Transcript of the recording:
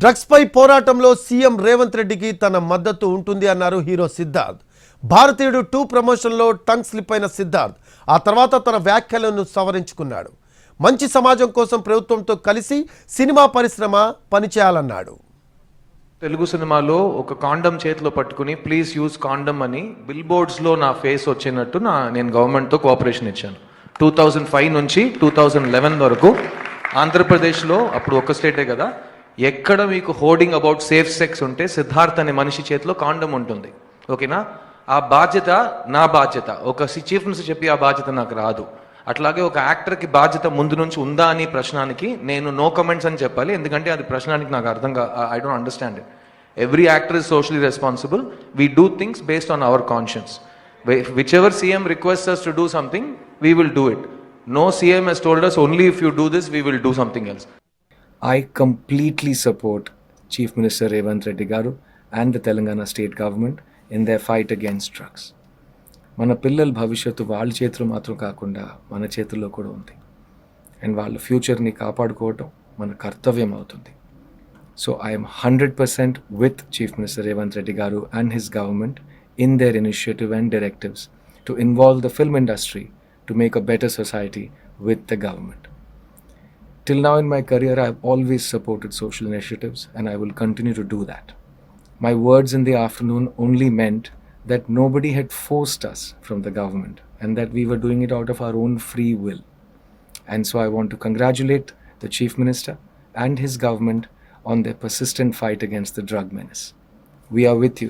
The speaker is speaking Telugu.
డ్రగ్స్ పై పోరాటంలో సీఎం రేవంత్ రెడ్డికి తన మద్దతు ఉంటుంది అన్నారు హీరో సిద్ధార్థ్. భారతీయుడు 2 ప్రమోషన్లో టంగ్ స్లిప్ అయిన సిద్ధార్థ్ ఆ తర్వాత తన వ్యాఖ్యలను సవరించుకున్నాడు. మంచి సమాజం కోసం ప్రభుత్వంతో కలిసి సినిమా పరిశ్రమ పనిచేయాలన్నాడు. తెలుగు సినిమాలో ఒక కాండం చేతిలో పట్టుకుని ప్లీజ్ యూజ్ కాండం అని బిల్ బోర్డ్స్లో నా ఫేస్ వచ్చినట్టు నేను గవర్నమెంట్తో కోఆపరేషన్ ఇచ్చాను. 2005 నుంచి 2011 వరకు ఆంధ్రప్రదేశ్లో, అప్పుడు ఒక స్టేటే కదా, ఎక్కడ మీకు హోర్డింగ్ అబౌట్ సేఫ్ సెక్స్ ఉంటే సిద్ధార్థ్ అనే మనిషి చేతిలో కాండం ఉంటుంది. ఓకేనా? ఆ బాధ్యత నా బాధ్యత. ఒక చీఫ్ మినిస్టర్ చెప్పి ఆ బాధ్యత నాకు రాదు. అట్లాగే ఒక యాక్టర్కి బాధ్యత ముందు నుంచి ఉందా అని ప్రశ్నానికి నేను నో కమెంట్స్ అని చెప్పాలి. ఎందుకంటే అది ప్రశ్నానికి నాకు I don't understand it. Every actor is socially responsible. We do things based on hour conscience. Which ever CM request us to do something, we will do it. No CM has told us only if you do this, we will do something else. I completely support Chief Minister Revanth Reddy Garu and the Telangana state government in their fight against drugs. మన పిల్లల భవిష్యత్తు వాళ్ళ చేతిలో మాత్రం కాకుండా మన చేతుల్లో కూడా ఉంది. అండ్ వాళ్ళ ఫ్యూచర్ని కాపాడుకోవటం మన కర్తవ్యం అవుతుంది. So I'm 100% with chief minister Revanth Reddy గారు and his government in their initiative and directives to involve the film industry to make a better society with the government. Till now in my career, I have always supported social initiatives and I will continue to do that. My words in the afternoon only meant that nobody had forced us from the government and that we were doing it out of our own free will. And so I want to congratulate the Chief Minister and his government on their persistent fight against the drug menace. We are with you.